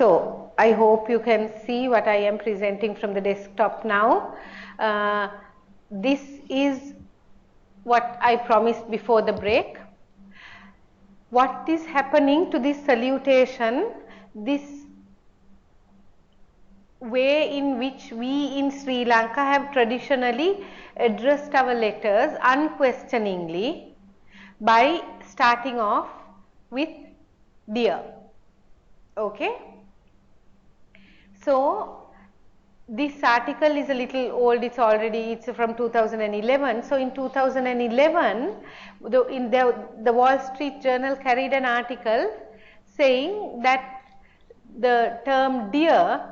So I hope you can see what I am presenting from the desktop now. This is what I promised before the break. What is happening to this salutation, this way in which we in Sri Lanka have traditionally addressed our letters unquestioningly by starting off with dear. Okay? So this article is a little old, it's from 2011. So in 2011, the Wall Street Journal carried an article saying that the term dear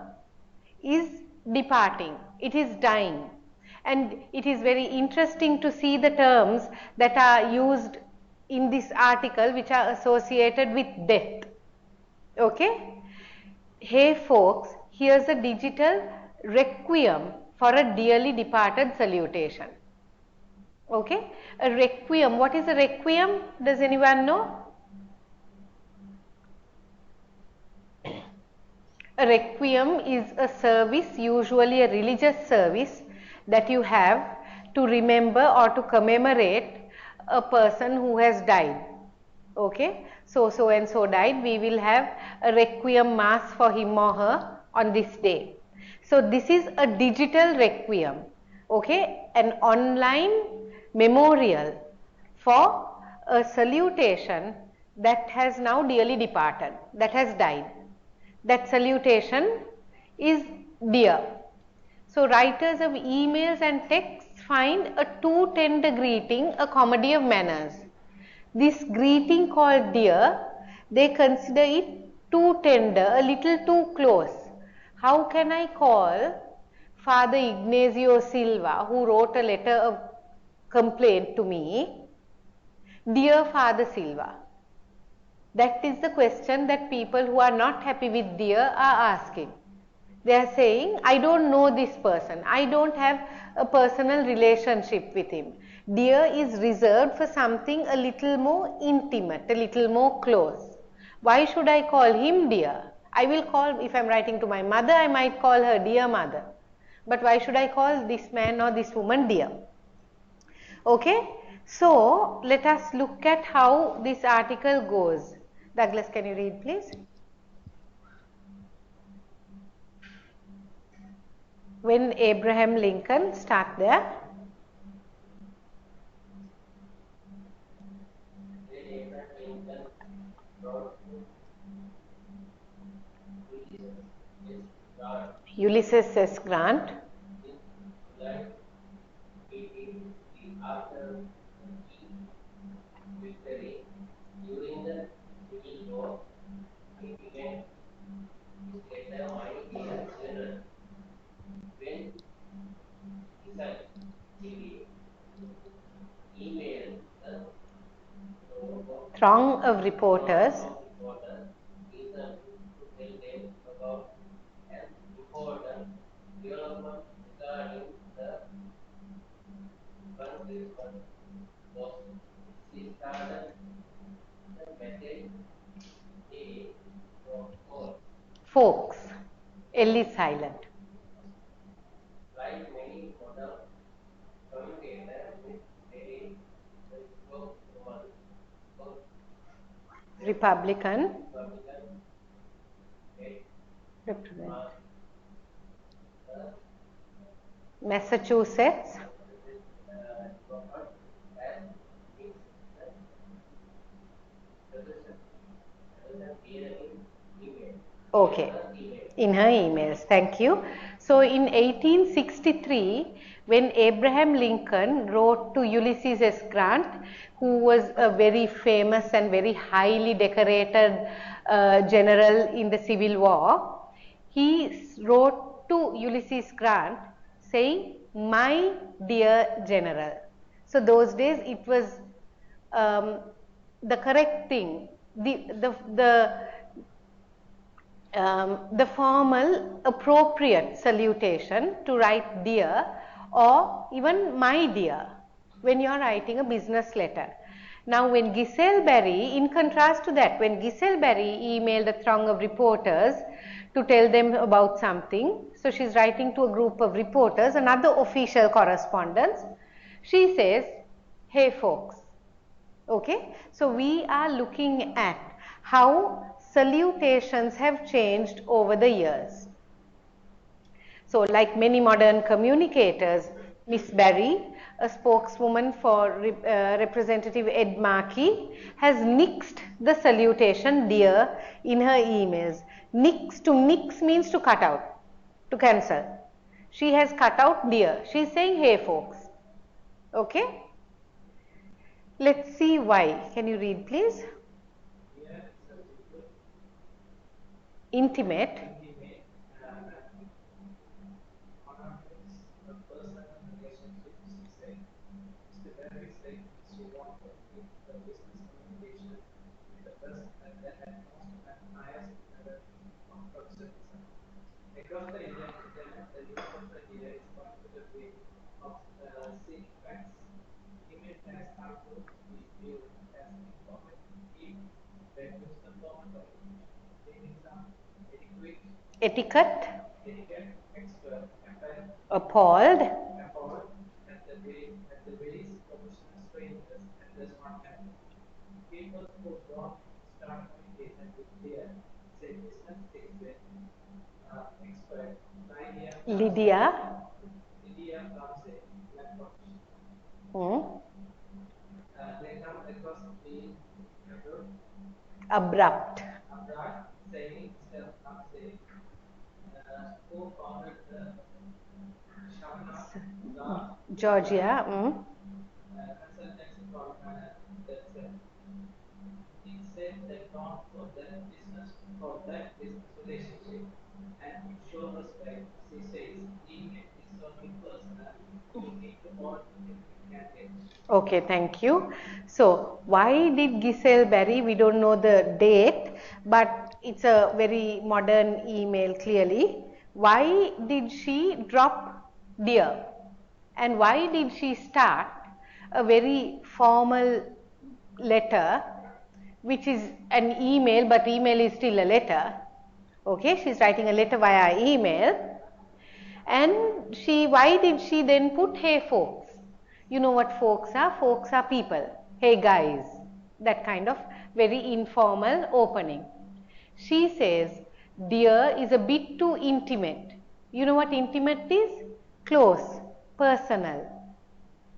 is departing, it is dying. And it is very interesting to see the terms that are used in this article which are associated with death. Okay? Hey folks, here's a digital requiem for a dearly departed salutation. Okay? A requiem. What is a requiem? Does anyone know? A requiem is a service, usually a religious service that you have to remember or to commemorate a person who has died. Okay? So and so died, we will have a requiem mass for him or her on this day. So this is a digital requiem, okay, an online memorial for a salutation that has now dearly departed, that has died. That salutation is dear. So writers of emails and texts find a too tender greeting a comedy of manners. This greeting called dear, they consider it too tender, a little too close. How can I call Father Ignacio Silva, who wrote a letter of complaint to me, dear Father Silva? That is the question that people who are not happy with dear are asking. They are saying, I don't know this person, I don't have a personal relationship with him. Dear is reserved for something a little more intimate, a little more close. Why should I call him dear? I will call, if I am writing to my mother, I might call her dear mother. But why should I call this man or this woman dear? Okay, so let us look at how this article goes. Douglas, can you read please? When Abraham Lincoln, start there. Ulysses S. Grant. Throng of reporters folks, L is silent. Republican represent Massachusetts okay, in her emails, thank you. So in 1863, when Abraham Lincoln wrote to Ulysses S. Grant, who was a very famous and very highly decorated general in the Civil War, he wrote to Ulysses Grant saying, my dear general. So those days it was the correct thing, the formal appropriate salutation to write dear or even my dear when you are writing a business letter. Now, when Giselle Berry, in contrast to that, when Giselle Berry emailed a throng of reporters to tell them about something, so she's writing to a group of reporters, another official correspondence, she says, "Hey folks." Okay, so we are looking at how salutations have changed over the years. So, like many modern communicators, Miss Berry, a spokeswoman for Representative Ed Markey, has nixed the salutation "dear" in her emails. To nix means to cut out, to cancel. She has cut out "dear." She is saying "hey folks." Okay. Let's see why. Can you read, please? Intimate. Etiquette. Appalled. Lydia. Hmm. Abrupt. Georgia. Hmm. Okay, thank you. So, why did Giselle Berry? We don't know the date, but it's a very modern email clearly. Why did she drop "dear"? And why did she start a very formal letter, which is an email, but email is still a letter? Okay, she's writing a letter via email. And why did she then put "hey folks"? You know what folks are? Folks are people. Hey guys. That kind of very informal opening. She says, "dear" is a bit too intimate. You know what intimate is? Close, personal.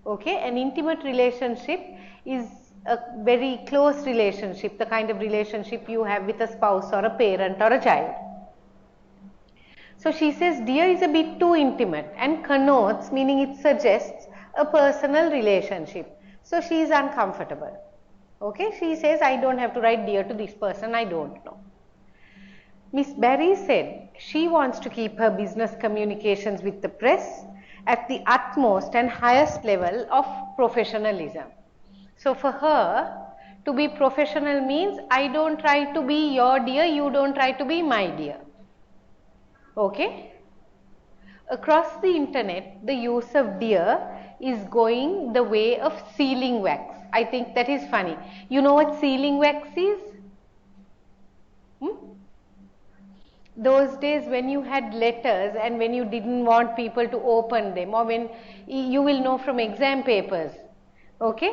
Okay, an intimate relationship is a very close relationship, the kind of relationship you have with a spouse or a parent or a child. So she says "dear" is a bit too intimate and connotes, meaning it suggests, a personal relationship. So she is uncomfortable. Okay, she says, "I don't have to write "dear" to this person I don't know." Miss Berry said she wants to keep her business communications with the press at the utmost and highest level of professionalism. So for her, to be professional means I don't try to be your dear, you don't try to be my dear. Okay? Across the internet, the use of "dear" is going the way of sealing wax. I think that is funny. You know what sealing wax is? Hmm? Those days when you had letters and when you didn't want people to open them, or when you will know from exam papers, okay,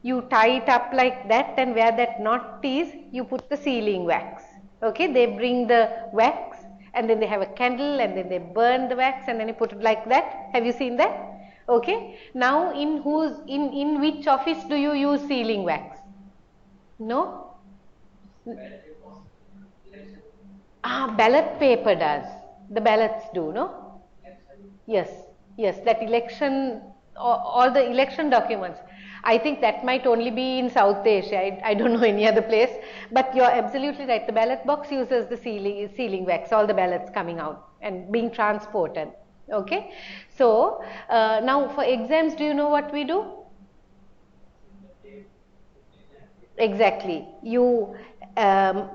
you tie it up like that, and where that knot is, you put the sealing wax. Okay, they bring the wax and then they have a candle and then they burn the wax and then you put it like that. Have you seen that? Okay, now in which office do you use sealing wax? No? Ballot paper does. The ballots do, no? Yes, yes, that election, all the election documents. I think that might only be in South Asia. I don't know any other place. But you're absolutely right. The ballot box uses the sealing wax, all the ballots coming out and being transported. Okay. So, now for exams, do you know what we do? Exactly. You um,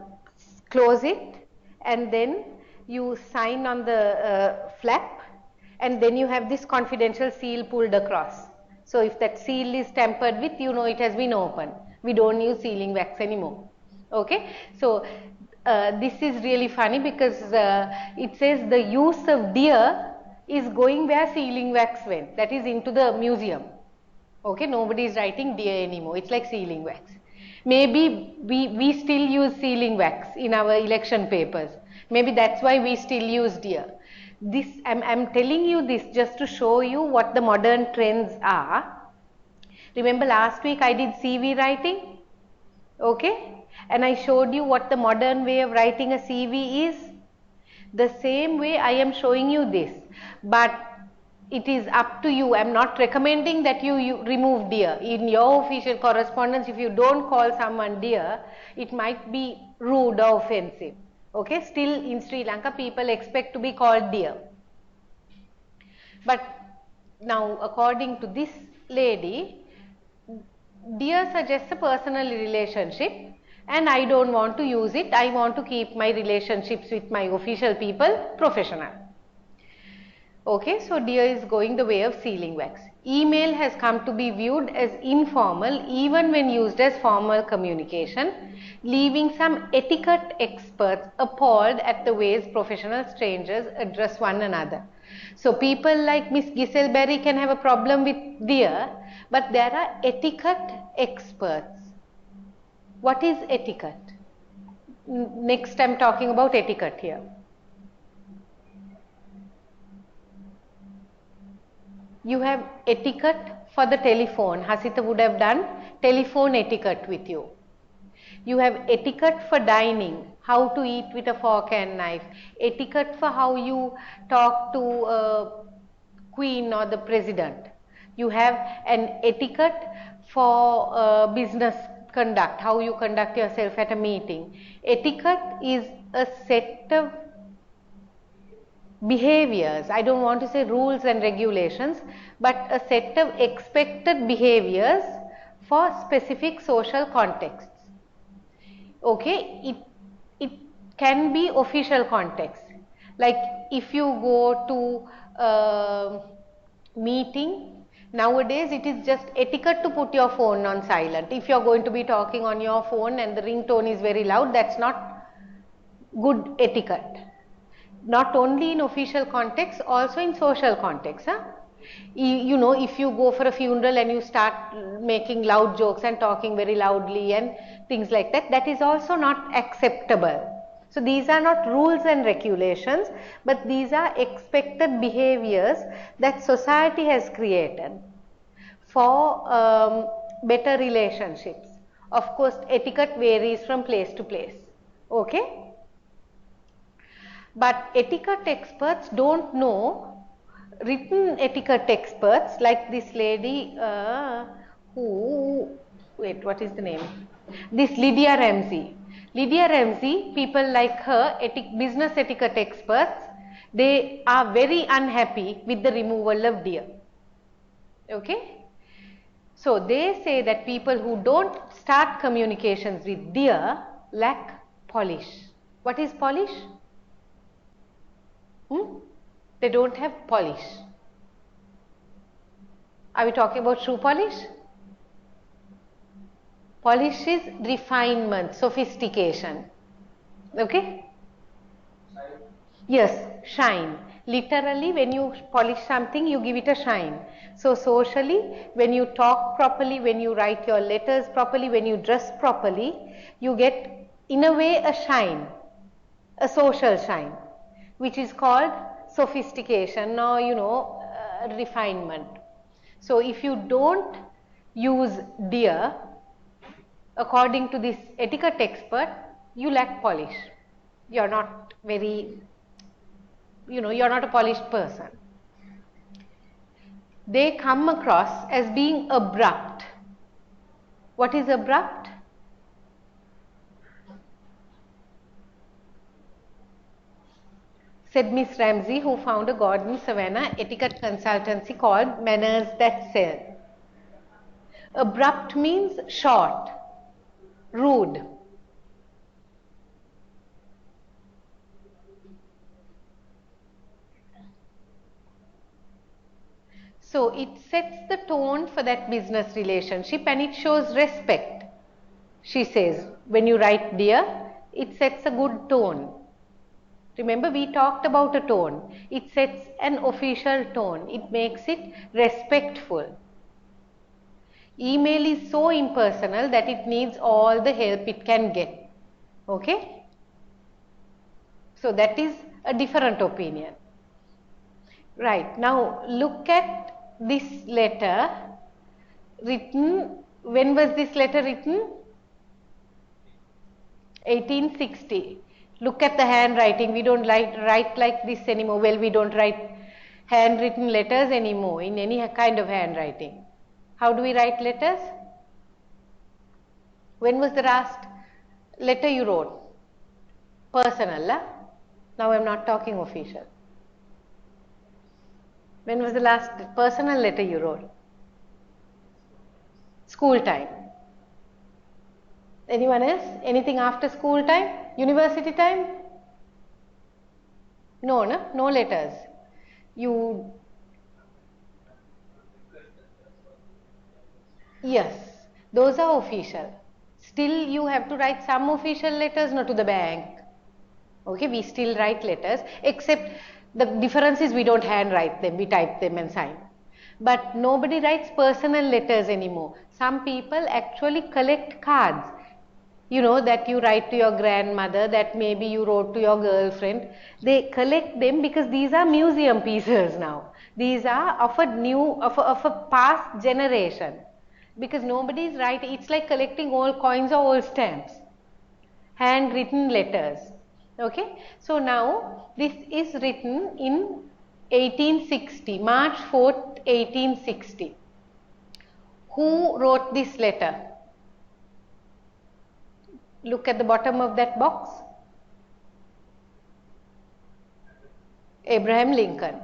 close it and then you sign on the flap, and then you have this confidential seal pulled across. So if that seal is tampered with, you know it has been opened. We don't use sealing wax anymore. Okay, so this is really funny because it says the use of deer is going where sealing wax went, that is into the museum. Okay, nobody is writing deer anymore. It's like sealing wax. Maybe we still use sealing wax in our election papers. Maybe that's why we still use deer. This I'm telling you this just to show you what the modern trends are. Remember last week I did CV writing? Okay, and I showed you what the modern way of writing a CV is. The same way I am showing you this, but it is up to you. I am not recommending that you remove dear. In your official correspondence, if you don't call someone dear, it might be rude or offensive. Okay, still in Sri Lanka people expect to be called dear. But now according to this lady, dear suggests a personal relationship and I don't want to use it. I want to keep my relationships with my official people professional. Okay, so dear is going the way of sealing wax. Email has come to be viewed as informal even when used as formal communication, leaving some etiquette experts appalled at the ways professional strangers address one another. So people like Miss Giselle Berry can have a problem with dear, but there are etiquette experts. What is etiquette? Next I'm talking about etiquette here. You have etiquette for the telephone. Hasita would have done telephone etiquette with you. You have etiquette for dining, how to eat with a fork and knife. Etiquette for how you talk to a queen or the president. You have an etiquette for business conduct, how you conduct yourself at a meeting. Etiquette is a set of behaviors, I don't want to say rules and regulations, but a set of expected behaviors for specific social contexts. Okay, it can be official context. Like if you go to a meeting, nowadays it is just etiquette to put your phone on silent. If you are going to be talking on your phone and the ringtone is very loud, that's not good etiquette. Not only in official context, also in social context. You know, if you go for a funeral and you start making loud jokes and talking very loudly and things like that, that is also not acceptable. So these are not rules and regulations, but these are expected behaviors that society has created for better relationships. Of course, etiquette varies from place to place. Okay? But etiquette experts don't know, written etiquette experts like this lady what is the name? This Lydia Ramsey. Lydia Ramsey, people like her, business etiquette experts, they are very unhappy with the removal of dear. Okay? So they say that people who don't start communications with dear lack polish. What is polish? They don't have polish. Are we talking about shoe polish? Polish is refinement, sophistication. Okay? Yes, shine. Literally, when you polish something, you give it a shine. So socially, when you talk properly, when you write your letters properly, when you dress properly, you get, in a way, a shine, a social shine, which is called sophistication or, you know, refinement. So if you don't use dear, according to this etiquette expert, you lack polish. You're not very, you know, you're not a polished person. They come across as being abrupt. What is abrupt? Said Miss Ramsey, who found a Gordon Savannah etiquette consultancy called Manners That Sell. Abrupt means short, rude. So it sets the tone for that business relationship and it shows respect. She says, when you write dear, it sets a good tone. Remember, we talked about a tone. It sets an official tone. It makes it respectful. Email is so impersonal that it needs all the help it can get. Okay? So that is a different opinion. Right. Now look at this letter written. When was this letter written? 1860. Look at the handwriting. We don't write like this anymore. Well, we don't write handwritten letters anymore in any kind of handwriting. How do we write letters? When was the last letter you wrote? Personal, lah? Now I'm not talking official. When was the last personal letter you wrote? School time. Anyone else? Anything after school time? University time? No, no, no letters. Yes, those are official. Still you have to write some official letters, not to the bank. Okay, we still write letters, except the difference is we don't handwrite them, we type them and sign. But nobody writes personal letters anymore. Some people actually collect cards. You know, that you write to your grandmother, that maybe you wrote to your girlfriend. They collect them because these are museum pieces now. These are of a past generation. Because nobody is writing, it's like collecting old coins or old stamps. Handwritten letters. Okay, so now this is written in 1860, March 4th, 1860. Who wrote this letter? Look at the bottom of that box. Abraham Lincoln.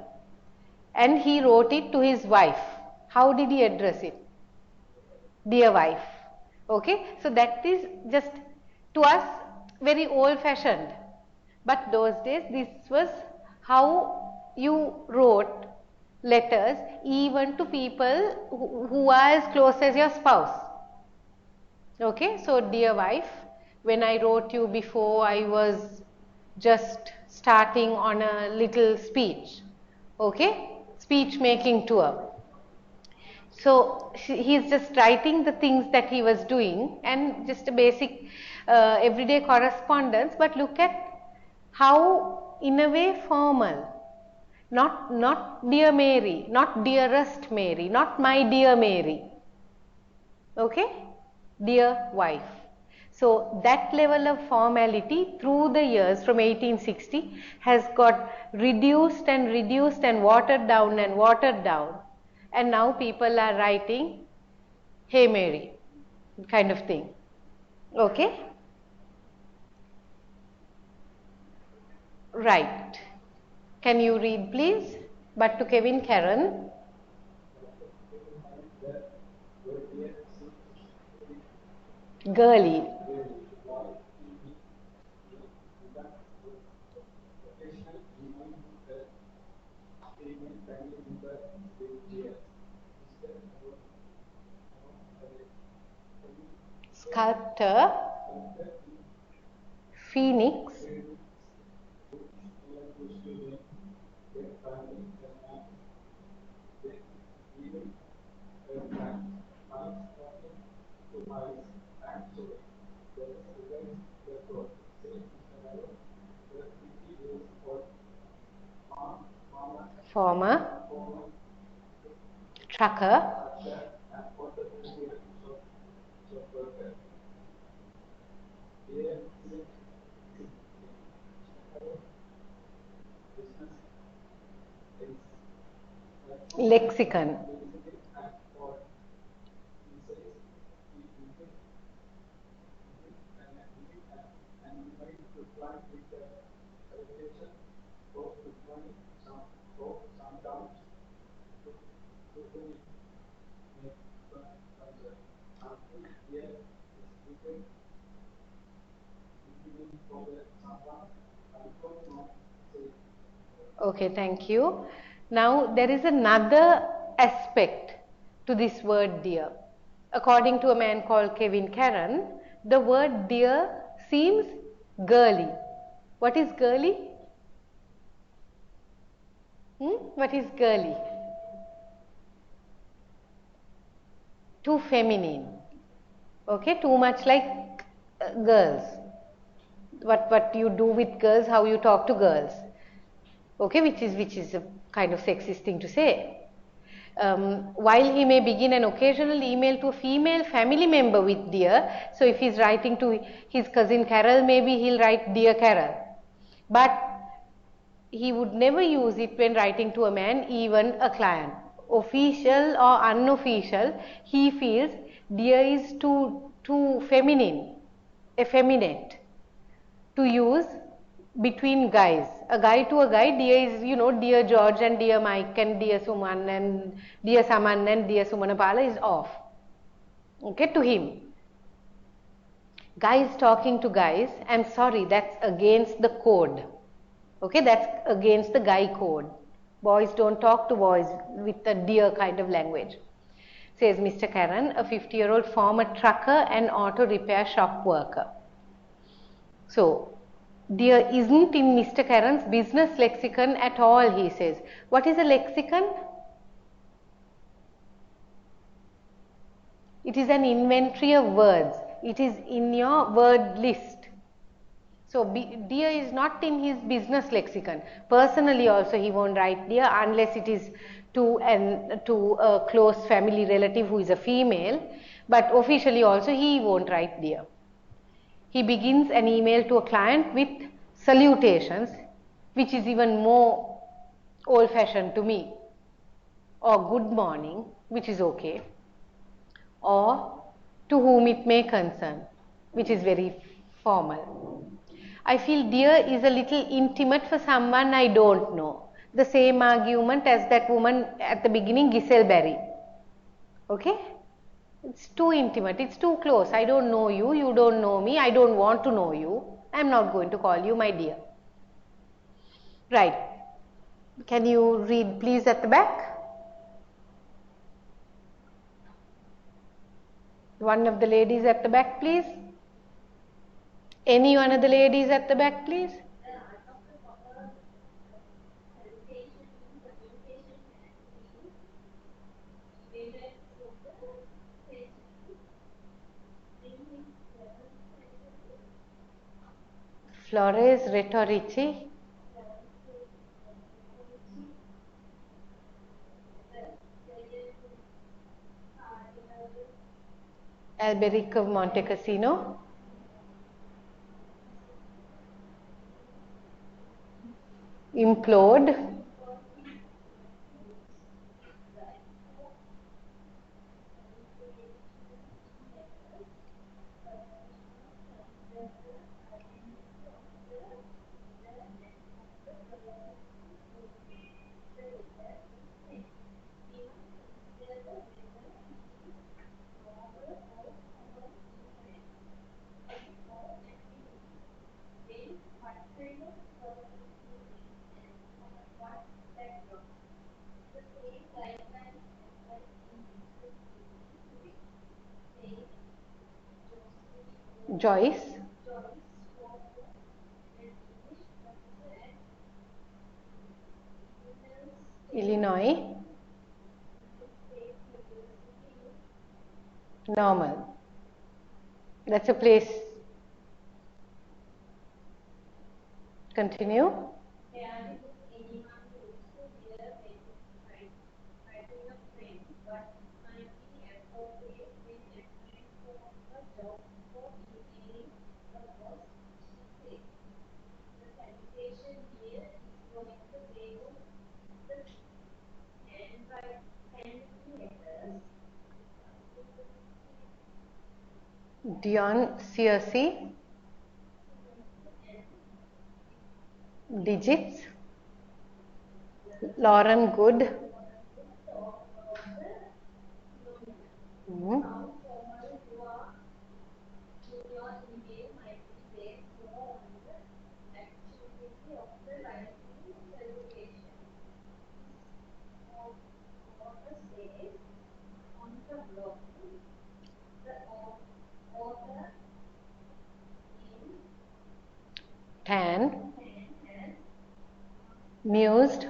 And he wrote it to his wife. How did he address it? Dear wife. Okay, so that is just to us very old fashioned. But those days this was how you wrote letters even to people who are as close as your spouse. Okay, so dear wife, when I wrote you before, I was just starting on a little speech. Okay, speech making tour. So he's just writing the things that he was doing and just a basic everyday correspondence. But look at how in a way formal. Not dear Mary, not dearest Mary, not my dear Mary. Okay, dear wife. So that level of formality through the years from 1860 has got reduced and watered down and watered down. And now people are writing, hey Mary, kind of thing. Okay? Right. Can you read please? But to Kevin Karen. Girly. Sculptor. Phoenix. Former. Trucker. Lexicon. Okay, thank you. Now there is another aspect to this word dear. According to a man called Kevin Karen, The word dear seems girly. What is girly? What is girly? Too feminine. Okay, too much like girls. What you do with girls, how you talk to girls. Okay, which is a kind of sexist thing to say. While he may begin an occasional email to a female family member with dear, so if he's writing to his cousin Carol, maybe he'll write dear Carol. But he would never use it when writing to a man, even a client. Official or unofficial, he feels dear is too feminine, effeminate to use between guys. A guy to a guy, dear is, dear George and dear Mike and dear Suman and dear Saman and dear Sumanapala is off. Okay, to him. Guys talking to guys, I'm sorry, that's against the code. Okay, that's against the guy code. Boys don't talk to boys with a dear kind of language. Says Mr. Karan, a 50-year-old former trucker and auto repair shop worker. So, dear isn't in Mr. Karan's business lexicon at all, he says. What is a lexicon? It is an inventory of words. It is in your word list. So, dear is not in his business lexicon. Personally also he won't write dear unless it is to a close family relative who is a female. But officially also he won't write dear. He begins an email to a client with salutations, which is even more old-fashioned to me, or good morning, which is okay, or to whom it may concern, which is very formal. I feel dear is a little intimate for someone I don't know. The same argument as that woman at the beginning, Giselle Berry. Okay? It's too intimate, it's too close. I don't know you, you don't know me, I don't want to know you. I'm not going to call you my dear. Right. Can you read please at the back? One of the ladies at the back, please. Any one of the ladies at the back, please. Flores rhetorici. Alberic of Monte Cassino. Implode. Joyce. Illinois. Normal. That's a place. Continue. Dion Searcy. Digits. Lauren Good. Hmm. hand mused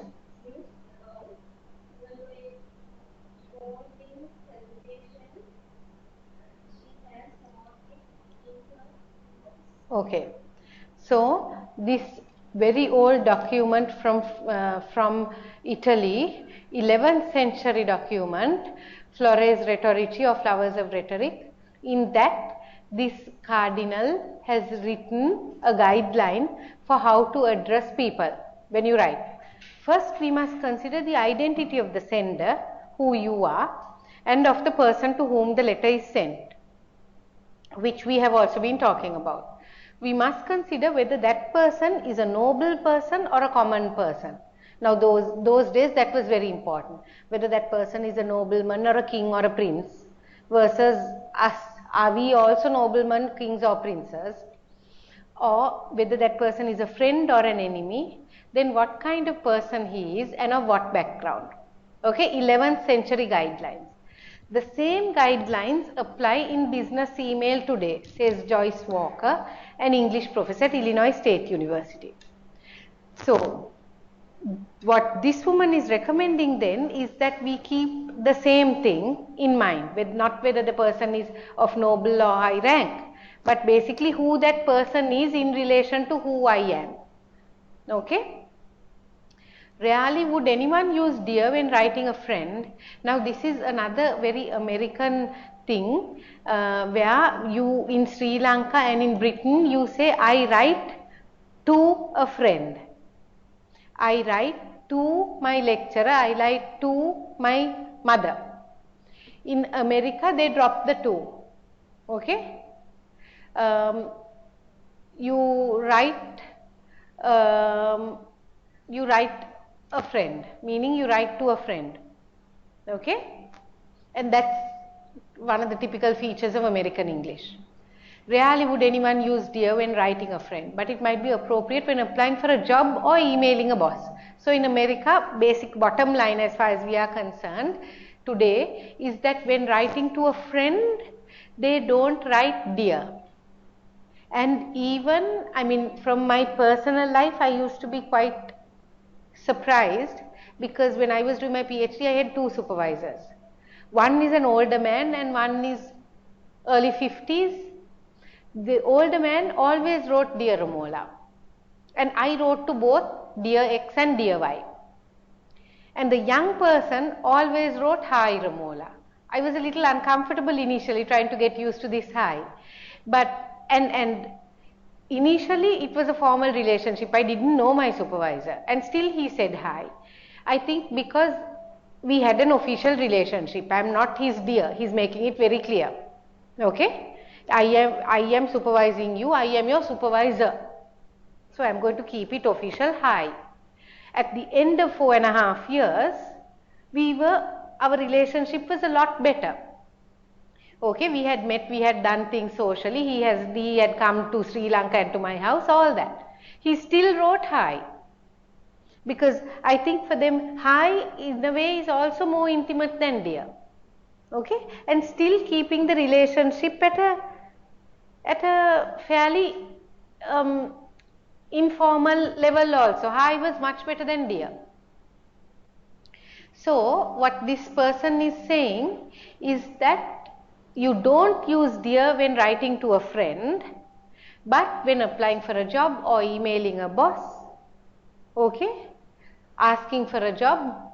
okay. So this very old document from Italy, 11th century document, Flores Rhetorici or Flowers of Rhetoric. In that, this cardinal has written a guideline for how to address people when you write. First, we must consider the identity of the sender, who you are, and of the person to whom the letter is sent, which we have also been talking about. We must consider whether that person is a noble person or a common person. Now those days that was very important, whether that person is a nobleman or a king or a prince versus us. Are we also noblemen, kings or princes? Or whether that person is a friend or an enemy, then what kind of person he is and of what background. Okay, 11th century guidelines. The same guidelines apply in business email today, says Joyce Walker, an English professor at Illinois State University. So, what this woman is recommending then is that we keep the same thing in mind, not whether the person is of noble or high rank, but basically who that person is in relation to who I am. Okay? Rarely would anyone use dear when writing a friend. Now this is another very American thing where you in Sri Lanka and in Britain you say I write to a friend. I write to my lecturer, I write to my mother. In America they drop the to. Okay? You write a friend, meaning you write to a friend. Okay? And that's one of the typical features of American English. Rarely would anyone use dear when writing a friend, but it might be appropriate when applying for a job or emailing a boss. So in America, basic bottom line as far as we are concerned today is that when writing to a friend, they don't write dear. And even, I mean, from my personal life, I used to be quite surprised because when I was doing my PhD, I had two supervisors. One is an older man and one is early 50s. The older man always wrote Dear Romola, and I wrote to both Dear X and Dear Y. And the young person always wrote Hi Romola. I was a little uncomfortable initially trying to get used to this hi, but and initially it was a formal relationship. I didn't know my supervisor and still he said hi. I think because we had an official relationship. I am not his dear. He is making it very clear. Okay? I am supervising you. I am your supervisor. So I am going to keep it official hi. At the end of 4.5 years, our relationship was a lot better. Okay, we had met, we had done things socially. He had come to Sri Lanka and to my house, all that. He still wrote hi. Because I think for them, hi in a way is also more intimate than dear. Okay, and still keeping the relationship at a fairly informal level also. Hi was much better than dear. So what this person is saying is that you don't use dear when writing to a friend, but when applying for a job or emailing a boss, okay, asking for a job,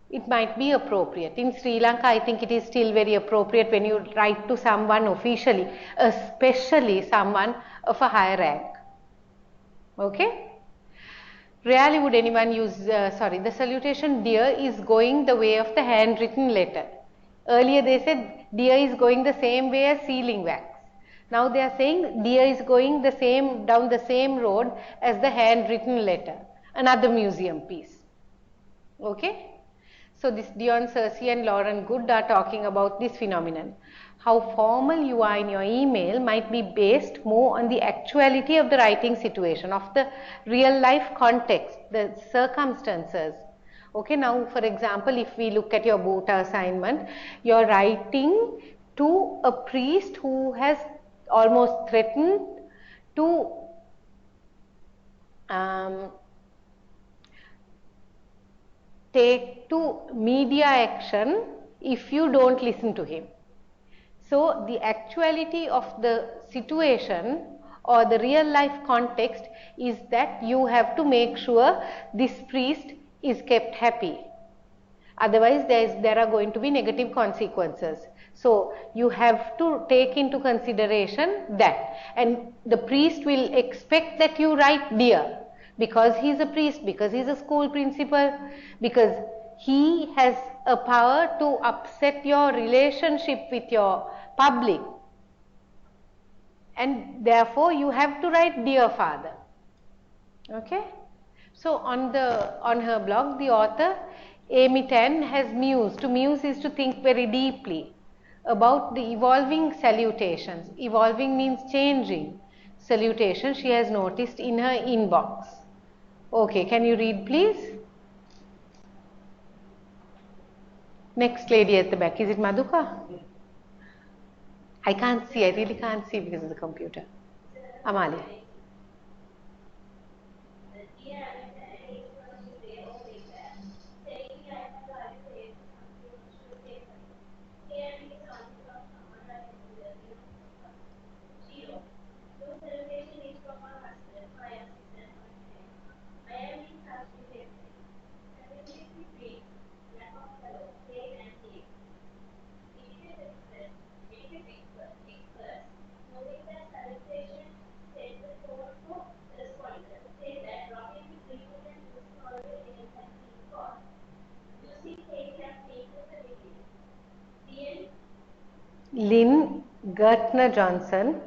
it might be appropriate. In Sri Lanka, I think it is still very appropriate when you write to someone officially, especially someone of a higher rank. Okay? Rarely would anyone use, the salutation dear is going the way of the handwritten letter. Earlier they said dear is going the same way as sealing wax. Now they are saying dear is going down the same road as the handwritten letter. Another museum piece. Okay? So this Dion Cersei and Lauren Good are talking about this phenomenon. How formal you are in your email might be based more on the actuality of the writing situation, of the real life context, the circumstances. Okay, now for example, if we look at your Bhuta assignment, you're writing to a priest who has almost threatened to take to media action if you don't listen to him. So the actuality of the situation or the real life context is that you have to make sure this priest is kept happy. Otherwise, there are going to be negative consequences. So you have to take into consideration that, and the priest will expect that you write dear, because he is a priest, because he is a school principal, because he has a power to upset your relationship with your public, and therefore you have to write dear father. Okay. So on her blog, the author Amy Tan has mused. To muse is to think very deeply about the evolving salutations. Evolving means changing. Salutation she has noticed in her inbox. Okay, can you read please? Next lady at the back, is it Madhuka? I can't see, I really can't see because of the computer. Amalia. Lynn Gertner Johnson.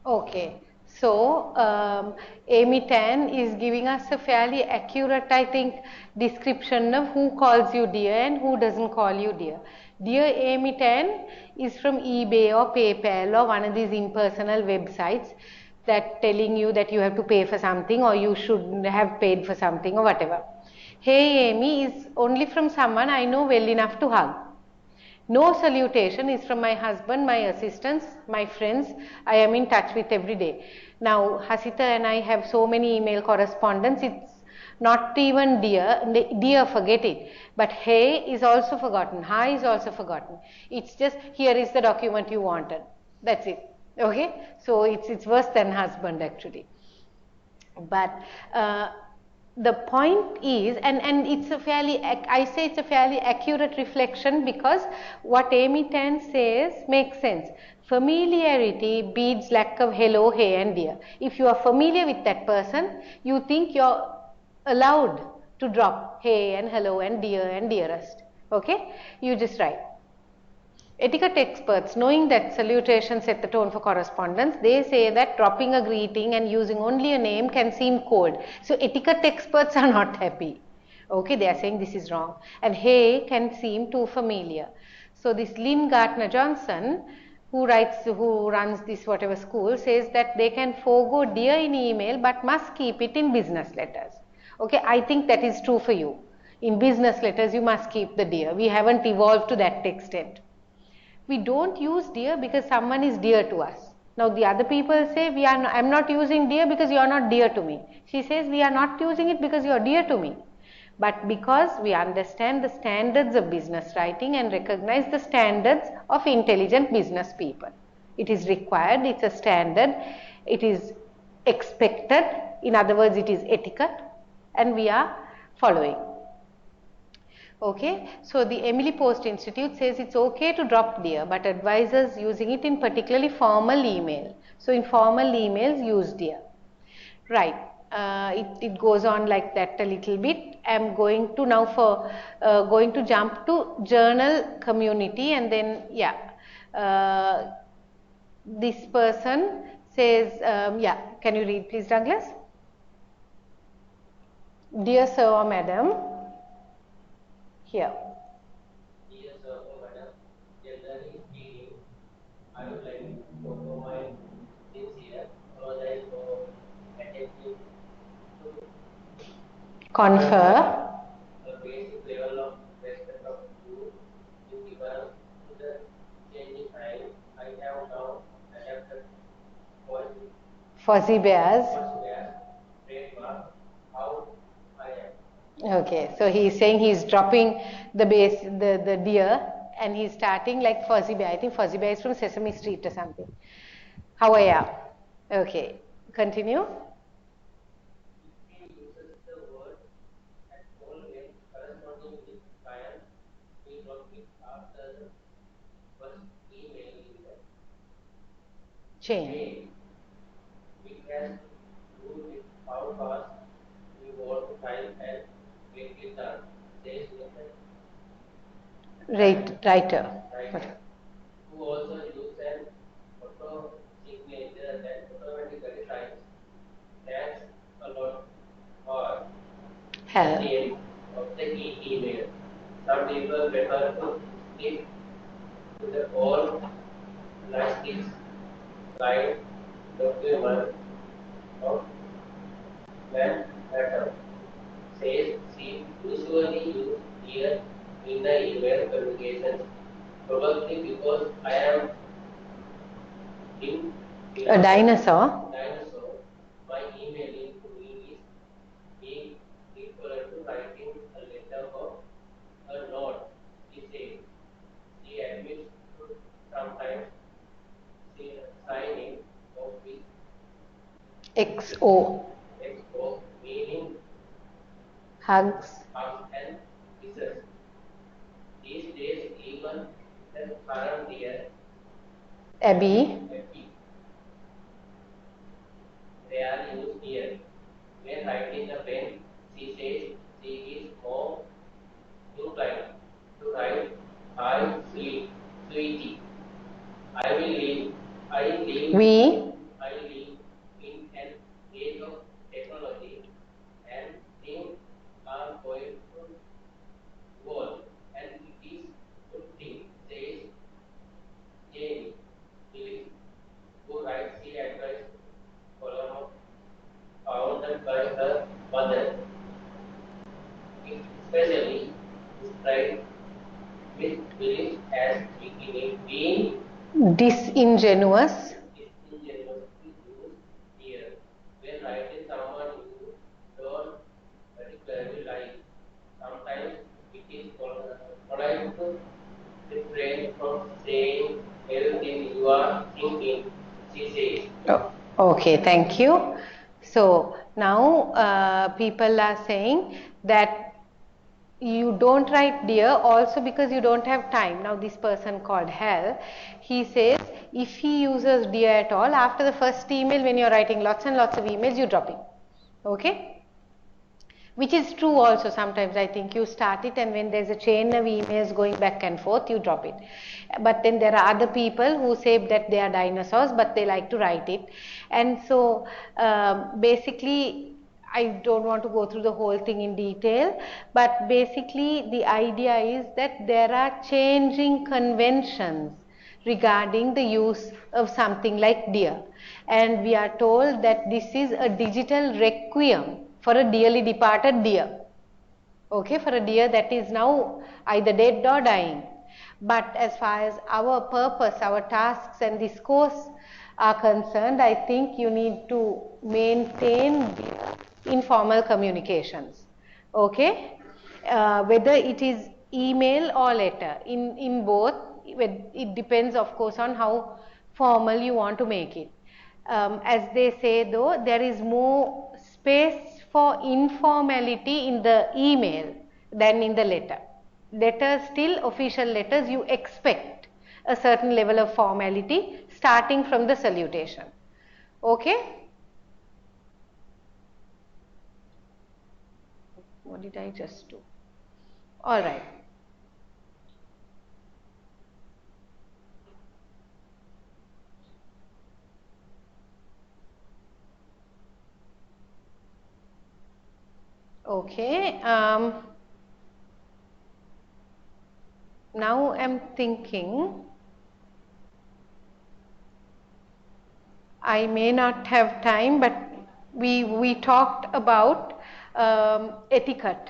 Okay, so Amy Tan is giving us a fairly accurate, I think, description of who calls you dear and who doesn't call you dear. Dear Amy Tan is from eBay or PayPal or one of these impersonal websites that telling you that you have to pay for something or you should have paid for something or whatever. Hey Amy is only from someone I know well enough to hug. No salutation is from my husband, my assistants, my friends I am in touch with every day. Now, Hasita and I have so many email correspondence, it's not even dear, dear forget it. But hey is also forgotten, hi is also forgotten. It's just here is the document you wanted. That's it. Okay? So it's worse than husband actually. But the point is, and it's a fairly, I say it's a fairly accurate reflection because what Amy Tan says makes sense. Familiarity beats lack of hello, hey and dear. If you are familiar with that person, you think you're allowed to drop hey and hello and dear and dearest. Okay? You just write. Etiquette experts, knowing that salutations set the tone for correspondence, they say that dropping a greeting and using only a name can seem cold. So etiquette experts are not happy. Okay, they are saying this is wrong. And hey can seem too familiar. So this Lynn Gartner Johnson, who runs this whatever school, says that they can forego dear in email but must keep it in business letters. Okay, I think that is true for you. In business letters, you must keep the dear. We haven't evolved to that extent. We don't use dear because someone is dear to us. Now the other people say I'm not using dear because you are not dear to me. She says we are not using it because you are dear to me. But because we understand the standards of business writing and recognize the standards of intelligent business people. It is required, it's a standard, it is expected, in other words it is etiquette, and we are following. Okay, so the Emily Post Institute says it's okay to drop dear, but advises using it in particularly formal email. So in formal emails, use dear. Right, it goes on like that a little bit. I'm going to now going to jump to journal community, and then this person says, can you read please, Douglas? Dear sir or madam, here. Dear sir or madam, generally speaking, I would like to offer my sincere apologize for attempting to Confer a basic level of respect of you in given to the changing time. I have now adapted Fuzzy Bears trademark how I am. Okay, so he's saying he's dropping the deer, and he's starting like Fuzzy Bear. I think Fuzzy Bear is from Sesame Street or something. How are ya? Okay, continue. He uses the word at all when corresponding with client, we drop it after the first email in the Chain. It has to do with how fast we want to type and get it done, says Nathan. Writer. Who also use an auto signature that automatically writes. Thanks a lot. Or Hell. at the end of the email. Some people prefer to stick to the old plastics line document of when matter. Says she usually use here in the email communications. Probably because I am in A dinosaur. my emailing to me is being equivalent to writing a letter or a note. She says she admits to sometimes signing of with XO. meaning Hugs. and kisses. These days, even the current year, Abby. they are used here. When writing a pen, she says she is more inclined to write I sweet, sweetie. I live in an age of technology and things are going to evolve, and it is good thing, says Jamie Lewis, who writes the advice column founded by her mother. It especially described with Willis as being Disingenuous. disingenuously used here when writing someone you don't particularly like. Sometimes it is polite to refrain from saying everything you are thinking, she says. Oh, okay, thank you. So now people are saying that you don't write dear also because you don't have time. Now this person called Hal, he says if he uses dear at all, after the first email when you're writing lots and lots of emails, you drop it. Okay? Which is true also sometimes. I think you start it and when there's a chain of emails going back and forth, you drop it. But then there are other people who say that they are dinosaurs but they like to write it. And so basically I don't want to go through the whole thing in detail, but basically the idea is that there are changing conventions regarding the use of something like dear, and we are told that this is a digital requiem for a dearly departed dear. Okay, for a deer that is now either dead or dying. But as far as our purpose, our tasks and this course are concerned, I think you need to maintain informal communications. Okay, whether it is email or letter, in both, it depends of course on how formal you want to make it. As they say though, there is more space for informality in the email than in the letter. Letters, still official letters, you expect a certain level of formality starting from the salutation. Okay? What did I just do? All right. Okay. Now I'm thinking I may not have time, but we talked about etiquette,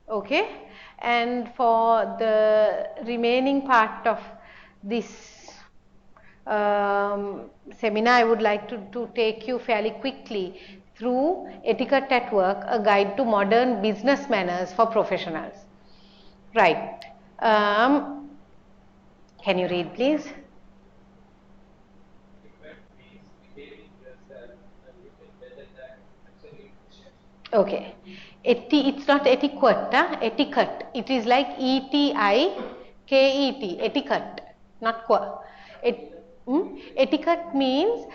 okay? And for the remaining part of this seminar, I would like to take you fairly quickly through Etiquette at Work, a guide to modern business manners for professionals. Right. Can you read, please? Okay. It's not etiquette, etiquette. It is like etiquette, etiquette, not qua. Etiquette means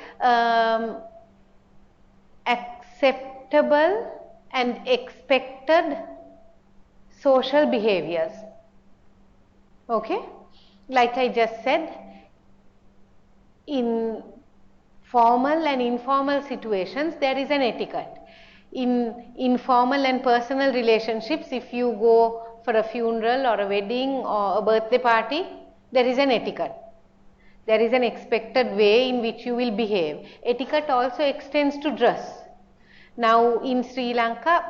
acceptable and expected social behaviors. Okay? Like I just said, in formal and informal situations, there is an etiquette. In informal and personal relationships, if you go for a funeral or a wedding or a birthday party, there is an etiquette. There is an expected way in which you will behave. Etiquette also extends to dress. Now, in Sri Lanka,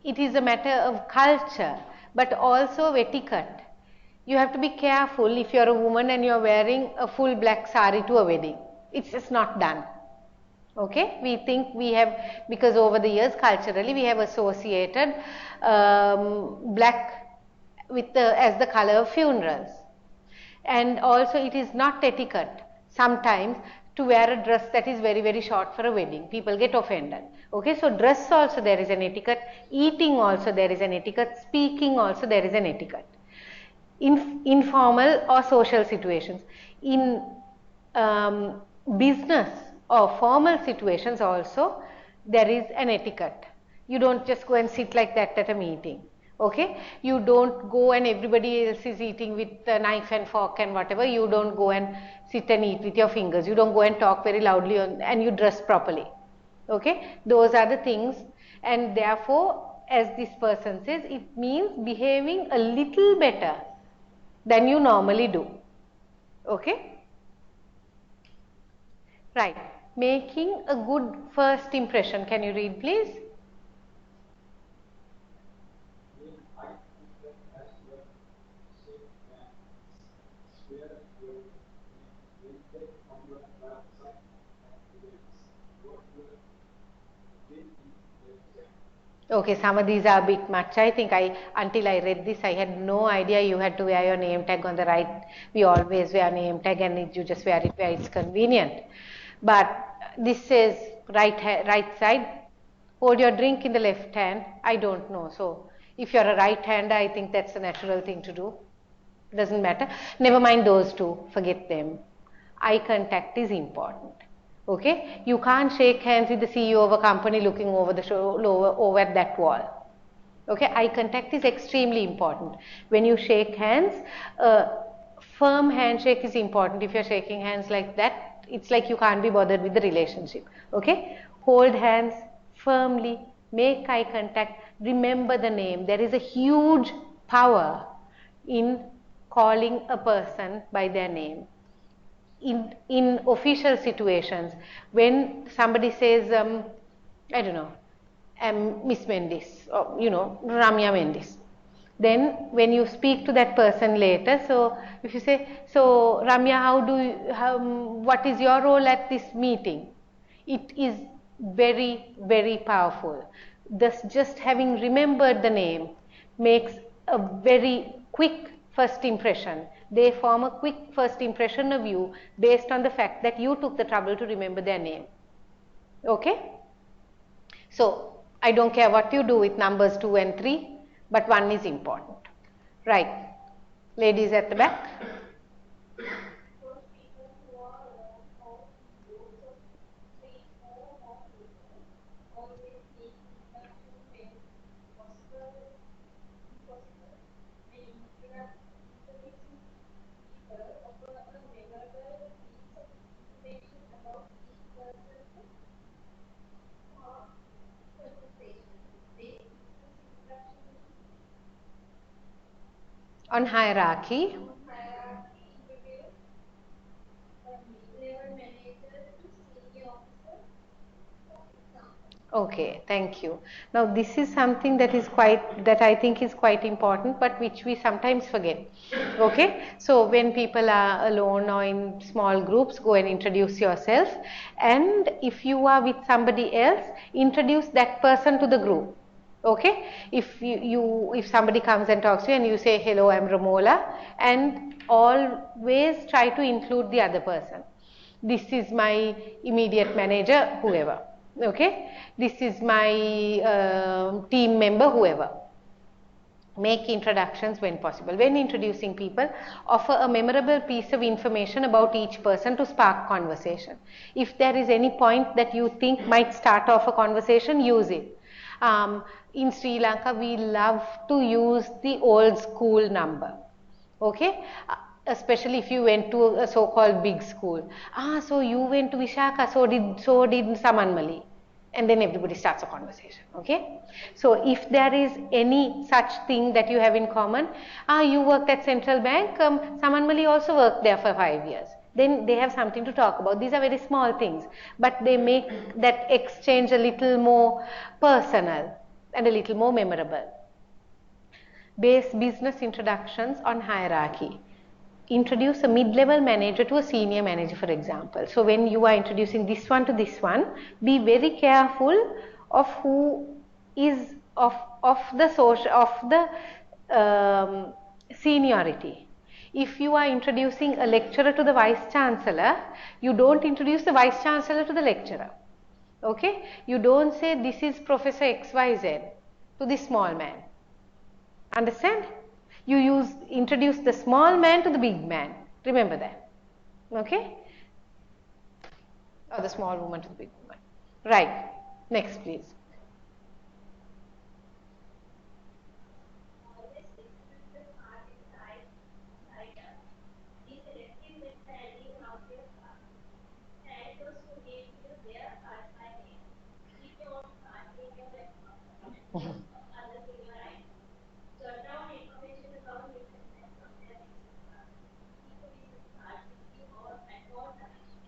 it is a matter of culture, but also etiquette. You have to be careful if you're a woman and you're wearing a full black sari to a wedding. It's just not done. Okay, we think we have, because over the years culturally we have associated black with as the color of funerals. And also it is not etiquette sometimes to wear a dress that is very, very short for a wedding. People get offended. Okay, so dress also there is an etiquette, eating also there is an etiquette, speaking also there is an etiquette. In informal or social situations. In business or formal situations also, there is an etiquette. You don't just go and sit like that at a meeting. Okay, you don't go and everybody else is eating with a knife and fork and whatever, you don't go and sit and eat with your fingers. You don't go and talk very loudly and you dress properly. Okay, those are the things, and therefore, as this person says, it means behaving a little better than you normally do. Okay? Right. Making a good first impression. Can you read, please? Okay, some of these are a bit much. I think until I read this, I had no idea you had to wear your name tag on the right. We always wear name tag and you just wear it where it's convenient. But this says right side, hold your drink in the left hand. I don't know. So if you're a right hander, I think that's the natural thing to do. Doesn't matter. Never mind those two, forget them. Eye contact is important. Okay, you can't shake hands with the CEO of a company looking over the over at that wall. Okay, eye contact is extremely important. When you shake hands, firm handshake is important. If you're shaking hands like that, it's like you can't be bothered with the relationship. Okay, hold hands, firmly, make eye contact, remember the name. There is a huge power in calling a person by their name. In official situations, when somebody says, I don't know, Miss Mendis, or Ramya Mendis, then when you speak to that person later, so if you say, so Ramya, what is your role at this meeting? It is very, very powerful. Thus, just having remembered the name makes a very quick first impression. They form a quick first impression of you based on the fact that you took the trouble to remember their name. Okay? So, I don't care what you do with numbers 2 and 3, but 1 is important. Right. Ladies at the back. On hierarchy. Okay, thank you. Now this is something that I think is quite important, but which we sometimes forget. Okay, so when people are alone or in small groups, go and introduce yourself, and if you are with somebody else, introduce that person to the group. Okay, if somebody comes and talks to you and you say, hello, I'm Ramola, and always try to include the other person. This is my immediate manager, whoever. Okay, this is my team member, whoever. Make introductions when possible. When introducing people, offer a memorable piece of information about each person to spark conversation. If there is any point that you think might start off a conversation, use it. In Sri Lanka, we love to use the old school number. Okay, especially if you went to a so-called big school. So you went to Vishaka, so did Samanmali, and then everybody starts a conversation. Okay, so if there is any such thing that you have in common, you worked at Central Bank, Samanmali also worked there for 5 years. Then they have something to talk about. These are very small things, but they make that exchange a little more personal and a little more memorable. Base business introductions on hierarchy. Introduce a mid-level manager to a senior manager, for example. So when you are introducing this one to this one, be very careful of who is of the social of the seniority. If you are introducing a lecturer to the vice chancellor, you don't introduce the vice chancellor to the lecturer. Okay, you don't say this is Professor XYZ to this small man. Understand? You introduce the small man to the big man. Remember that. Okay? Or the small woman to the big woman. Right. Next, please.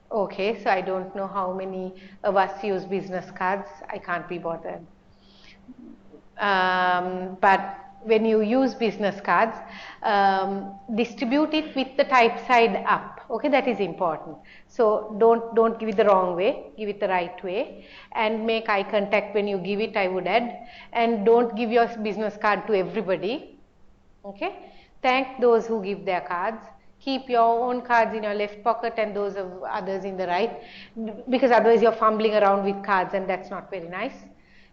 Okay, so I don't know how many of us use business cards. I can't be bothered. But when you use business cards, distribute it with the type side up. Okay, that is important. So don't give it the wrong way, give it the right way, and make eye contact when you give it, I would add, and don't give your business card to everybody. Okay, thank those who give their cards. Keep your own cards in your left pocket and those of others in the right, because otherwise you're fumbling around with cards and that's not very nice.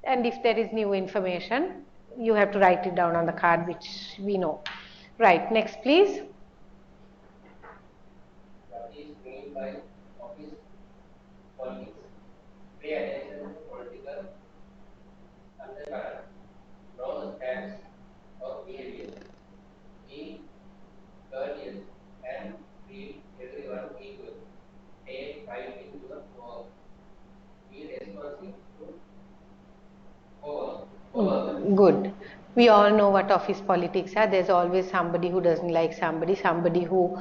And if there is new information, you have to write it down on the card, which we know. Right, next please. What is meant by office politics? Pay attention to political undercurrents, no stance or behavior. Be courteous and treat everyone equally. Take pride in your work. Be responsive to We all know what office politics are. There's always somebody who doesn't like somebody, somebody who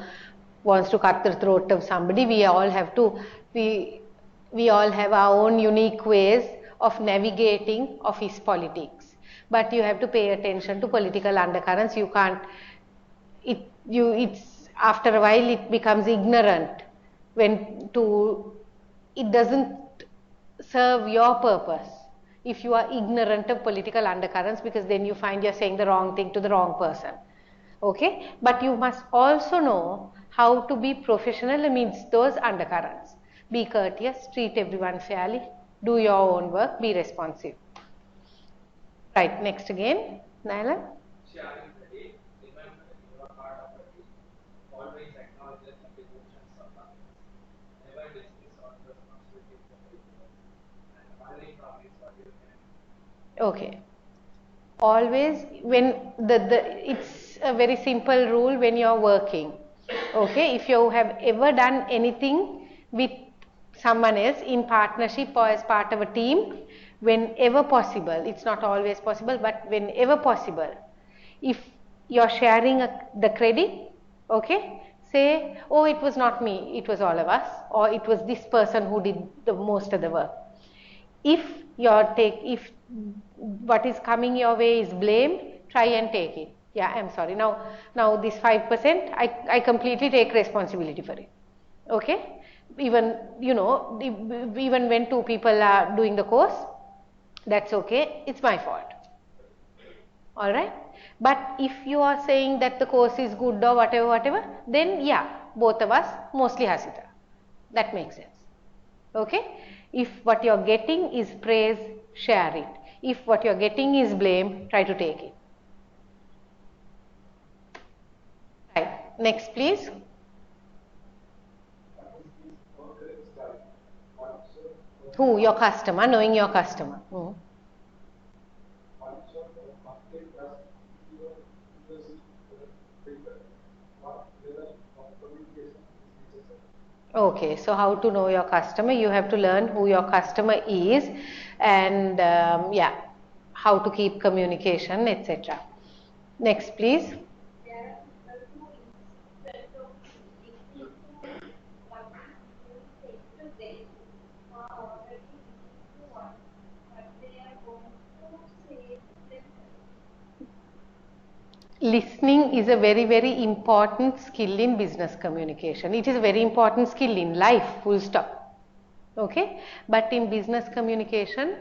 wants to cut the throat of somebody. We all have our own unique ways of navigating office politics. But you have to pay attention to political undercurrents. You can't, it's after a while it becomes ignorant it doesn't serve your purpose if you are ignorant of political undercurrents, because then you find you're saying the wrong thing to the wrong person. Okay, but you must also know how to be professional amidst those undercurrents. Be courteous, treat everyone fairly, do your own work, be responsive. Right, next again, Naila. Sharing credit, remember you are part of a team. Always acknowledge the contributions of others. Never dismiss all responsibility for failure. And only promise what you can. Okay. Always when it's a very simple rule when you're working. Okay, if you have ever done anything with someone else in partnership or as part of a team, whenever possible, it's not always possible, but whenever possible, if you're sharing the credit, okay, say, oh, it was not me, it was all of us, or it was this person who did the most of the work. If if what is coming your way is blame, try and take it. Yeah, I'm sorry. Now this 5%, I completely take responsibility for it. Okay? Even, even when two people are doing the course, that's okay. It's my fault. Alright? But if you are saying that the course is good or whatever, then yeah, both of us, mostly Hasita. That makes sense. Okay? If what you're getting is praise, share it. If what you're getting is blame, try to take it. Right. Next, please. Who? Your customer, knowing your customer. Okay, so how to know your customer? You have to learn who your customer is and yeah, how to keep communication, etc. Next, please. Listening is a very, very important skill in business communication. It is a very important skill in life, full stop. Okay? But in business communication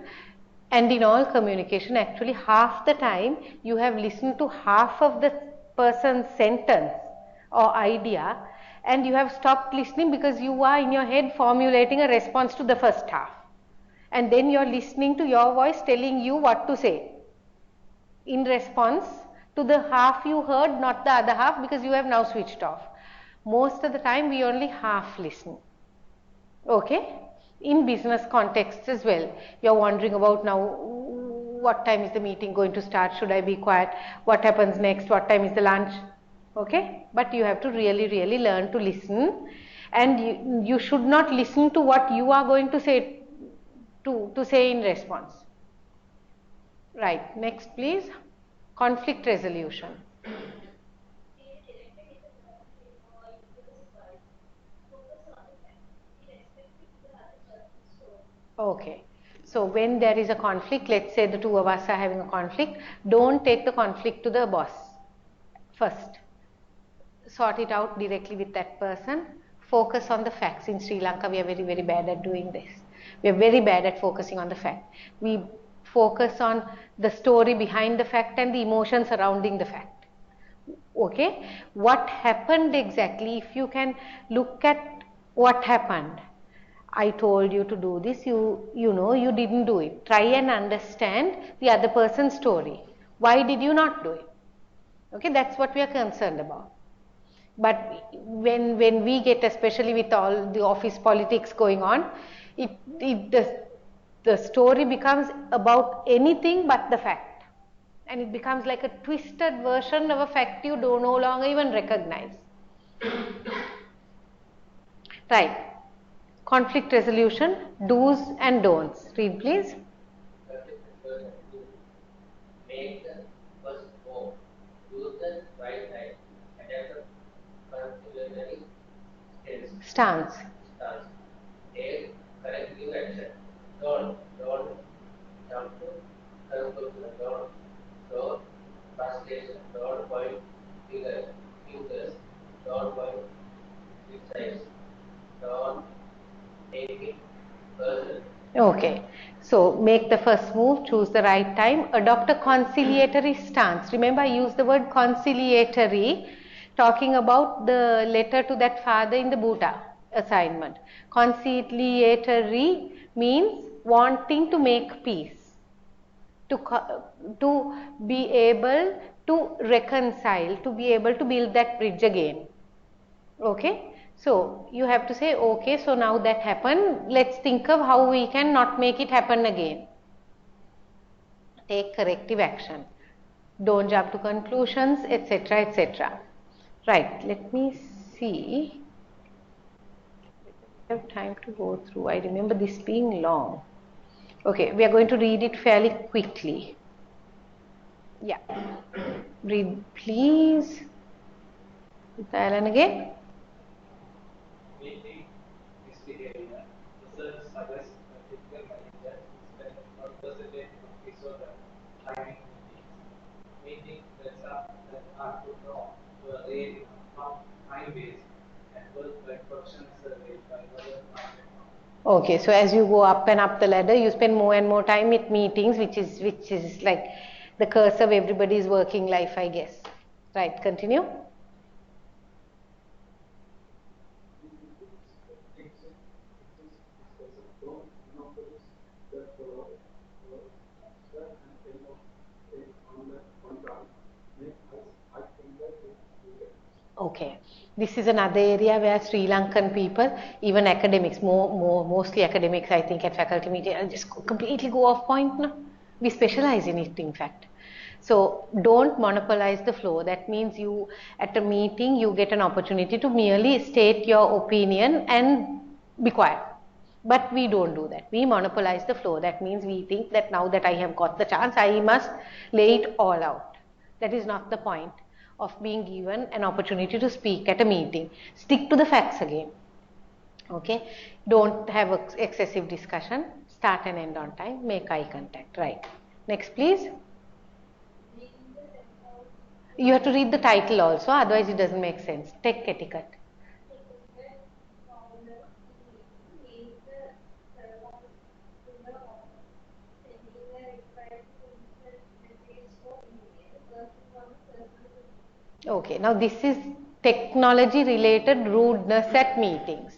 and in all communication, actually half the time you have listened to half of the person's sentence or idea and you have stopped listening because you are in your head formulating a response to the first half. And then you are listening to your voice telling you what to say in response to the half you heard, not the other half, because you have now switched off. Most of the time we only half listen. Okay? In business contexts as well. You're wondering about now, what time is the meeting going to start? Should I be quiet? What happens next? What time is the lunch? Okay? But you have to really, really learn to listen. And you should not listen to what you are going to say to say in response. Right. Next, please. Conflict resolution. Okay. So when there is a conflict, let's say the two of us are having a conflict, don't take the conflict to the boss first. Sort it out directly with that person. Focus on the facts. In Sri Lanka, we are very, very bad at doing this. We are very bad at focusing on the fact. We focus on the story behind the fact and the emotion surrounding the fact. Okay? What happened exactly? If you can look at what happened. I told you to do this, you didn't do it. Try and understand the other person's story. Why did you not do it? Okay, that's what we are concerned about. But when we get, especially with all the office politics going on, the story becomes about anything but the fact. And it becomes like a twisted version of a fact you no longer even recognize. Right. Conflict resolution, do's and don'ts. Read, please. Make the Stance. Take corrective action. Don't jump to conclusion. Don't show frustration. Don't point fingers. Don't point criticize. Don't take it personally. Okay, so make the first move, choose the right time, adopt a conciliatory stance. Remember, I use the word conciliatory, talking about the letter to that father in the Buddha assignment. Conciliatory means wanting to make peace, to be able to reconcile, to be able to build that bridge again. Okay, so you have to say, okay, so now that happened, let's think of how we can not make it happen again. Take corrective action. Don't jump to conclusions, etc., etc. Right, let me see. I have time to go through. I remember this being long. Okay, we are going to read it fairly quickly. Yeah. Read, please. Alan again. Meeting Misbehavior. Research suggests a typical manager spends 1% of his or her time in meetings. Meetings that are too long were really time-based and work like question survey by other market companies. Okay, so as you go up and up the ladder, you spend more and more time at meetings, which is like the curse of everybody's working life, I guess. Right, continue. Okay, this is another area where Sri Lankan people, even academics, mostly academics, I think, at faculty meeting, just completely go off point. No? We specialize in it, in fact. So don't monopolize the flow. That means you, at a meeting, you get an opportunity to merely state your opinion and be quiet. But we don't do that. We monopolize the flow. That means we think that now that I have got the chance, I must lay it all out. That is not the point of being given an opportunity to speak at a meeting. Stick to the facts again. Okay? Don't have excessive discussion. Start and end on time. Make eye contact. Right. Next, please. You have to read the title also, otherwise it doesn't make sense. Tech etiquette. Okay, now this is technology related rudeness at meetings.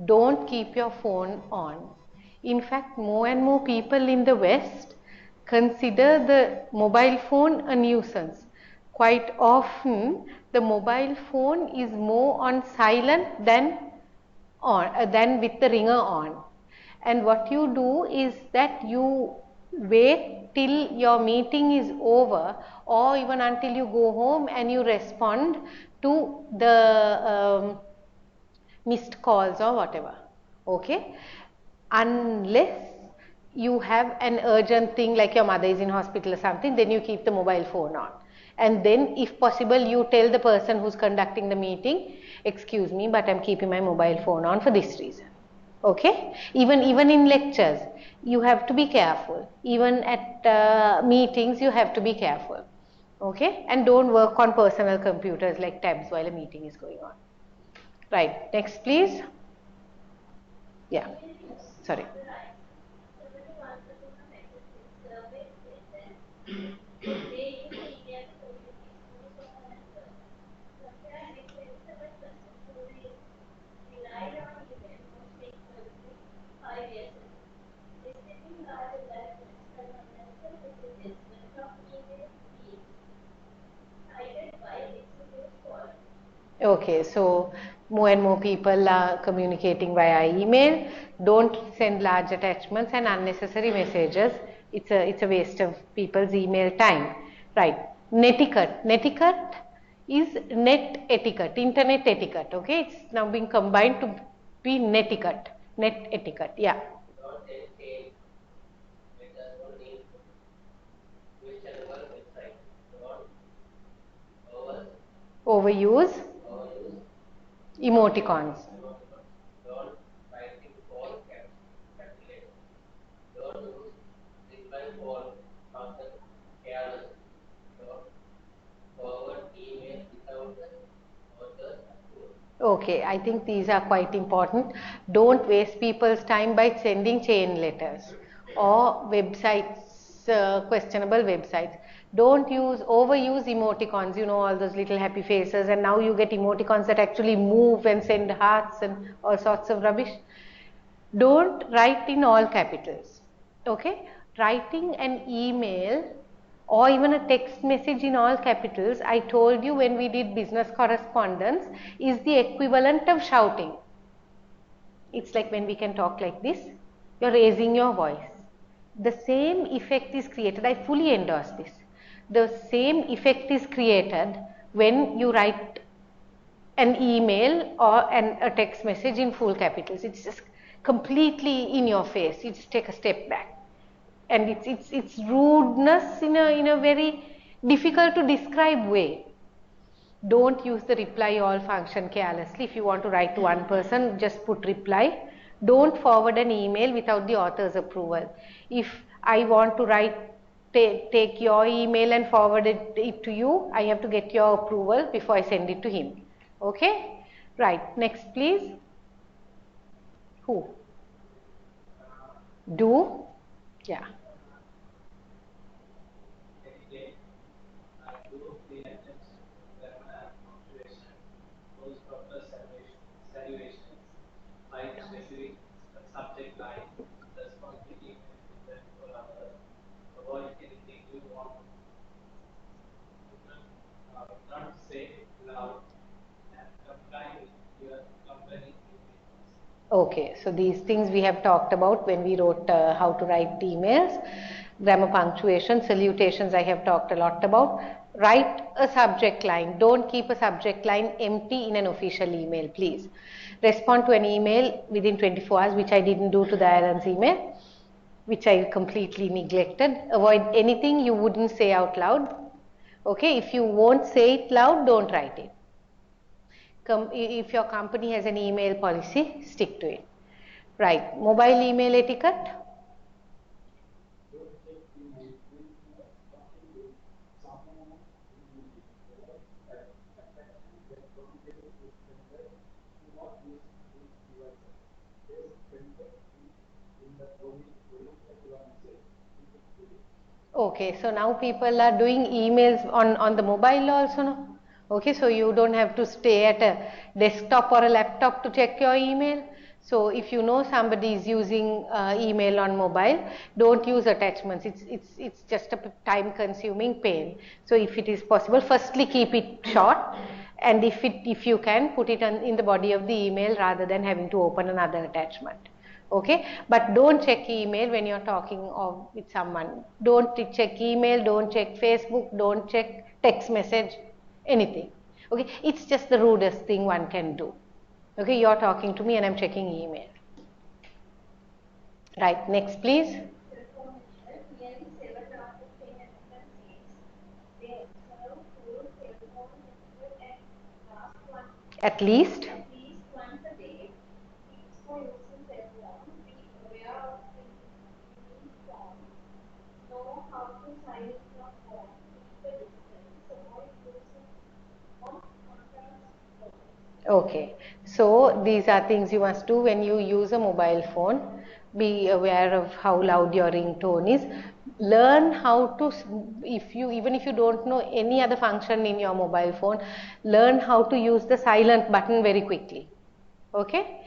Don't keep your phone on. In fact, more and more people in the West consider the mobile phone a nuisance. Quite often, the mobile phone is more on silent than with the ringer on. And what you do is that you wait till your meeting is over, or even until you go home and you respond to the missed calls or whatever. Okay, unless you have an urgent thing like your mother is in hospital or something, then you keep the mobile phone on, and then if possible you tell the person who's conducting the meeting, excuse me, but I'm keeping my mobile phone on for this reason. Okay, even in lectures you have to be careful, even at meetings you have to be careful. Okay, and don't work on personal computers like tabs while a meeting is going on. Right, next please. Yeah, sorry. Okay, so more and more people are communicating via email. Don't send large attachments and unnecessary messages. It's a waste of people's email time. Right. Netiquette. Netiquette is net etiquette, internet etiquette. Okay, it's now being combined to be netiquette. Net etiquette. Yeah. Don't entertain when there's no need to. Questionable website. Don't over Overuse overuse emoticons. Okay, I think these are quite important. Don't waste people's time by sending chain letters or websites, questionable websites. Don't overuse emoticons, you know, all those little happy faces, and now you get emoticons that actually move and send hearts and all sorts of rubbish. Don't write in all capitals. Okay, writing an email or even a text message in all capitals, I told you when we did business correspondence, is the equivalent of shouting. It's like when we can talk like this, you're raising your voice. The same effect is created, I fully endorse this. The same effect is created when you write an email or a text message in full capitals. It's just completely in your face. You just take a step back, and it's rudeness in a very difficult to describe way. Don't use the reply all function carelessly. If you want to write to one person, just put reply. Don't forward an email without the author's approval. If I want to take your email and forward it to you, I have to get your approval before I send it to him. Okay? Right. Next, please. Who? Do? Yeah. Again, do pay attention to grammar and punctuation, those proper salutations, write specific subject line, respond to email in 24 hours, avoid anything you want to not say loud, and comply with your company email policy. Okay, so these things we have talked about when we wrote how to write emails. Grammar, punctuation, salutations I have talked a lot about. Write a subject line. Don't keep a subject line empty in an official email, please. Respond to an email within 24 hours, which I didn't do to the Aaron's email, which I completely neglected. Avoid anything you wouldn't say out loud. Okay, if you won't say it loud, don't write it. If your company has an email policy, stick to it. Right, mobile email etiquette. Don't check email when you are talking with someone immediately. Avoid attachments that communicate with sender. Do not use these devices. Paste sender in the body of your message. Keep it clear. Okay, so now people are doing emails on the mobile also now. Okay, so you don't have to stay at a desktop or a laptop to check your email. So if you know somebody is using email on mobile, don't use attachments. It's just a time consuming pain. So if it is possible, firstly keep it short, and if you can, put it in the body of the email rather than having to open another attachment. Okay, but don't check email when you're talking with someone. Don't check email, don't check Facebook, don't check text message, anything. Okay, it's just the rudest thing one can do. Okay, you're talking to me and I'm checking email. Right, next please. At least. Okay, so these are things you must do when you use a mobile phone. Be aware of how loud your ringtone is. Learn how to, even if you don't know any other function in your mobile phone, learn how to use the silent button very quickly. Okay,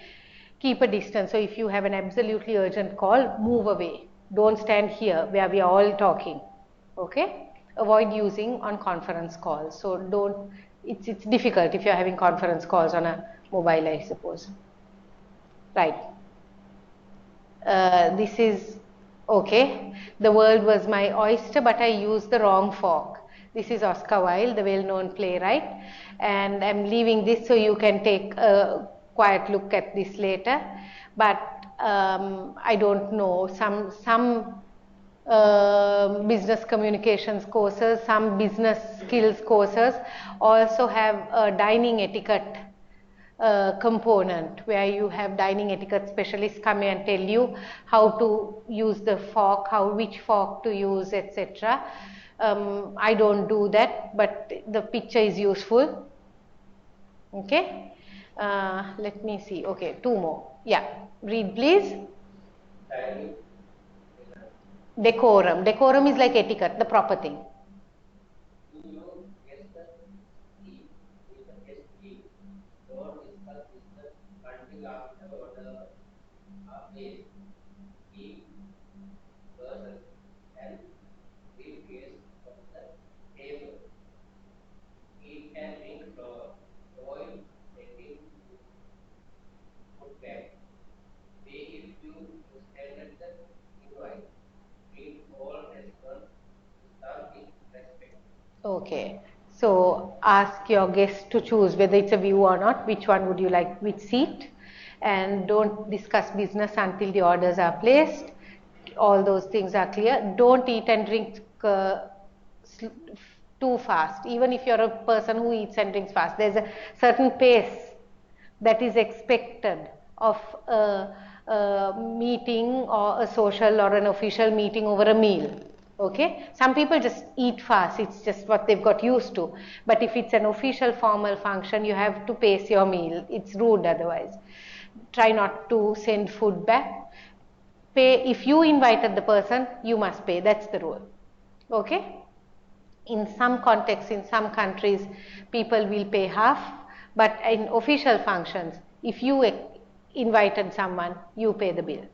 keep a distance. So if you have an absolutely urgent call, move away. Don't stand here where we are all talking. Okay, avoid using on conference calls. So don't, it's difficult if you're having conference calls on a mobile, I suppose. Right. This is okay. The world was my oyster, but I used the wrong fork. This is Oscar Wilde, the well-known playwright, and I'm leaving this so you can take a quiet look at this later. But I don't know, some business communications courses, some business skills courses also have a dining etiquette component where you have dining etiquette specialists come and tell you how to use the fork, which fork to use, etc. I don't do that, but the picture is useful. Okay, Let me see. Okay, 2 more. Yeah, read please. Dining Decorum. Decorum is like etiquette, the proper thing. to your guests eat with the guest leave. Don't discuss business until after orders are placed. Keep persons and briefcase on the table. Eat and drink slowly. Avoid taking food back. Pay if you extended the invite. Treat all restaurant staff with respect. Okay. So ask your guest to choose whether it's a view or not, which one would you like, which seat, and don't discuss business until the orders are placed. All those things are clear. Don't eat and drink too fast. Even if you're a person who eats and drinks fast, there's a certain pace that is expected of a meeting or a social or an official meeting over a meal. Okay, some people just eat fast, it's just what they've got used to, but if it's an official formal function, you have to pace your meal. It's rude otherwise. Try not to send food back. Pay. If you invited the person, you must pay. That's the rule. Okay. In some contexts, in some countries, people will pay half, but in official functions, if you invited someone, you pay the bill.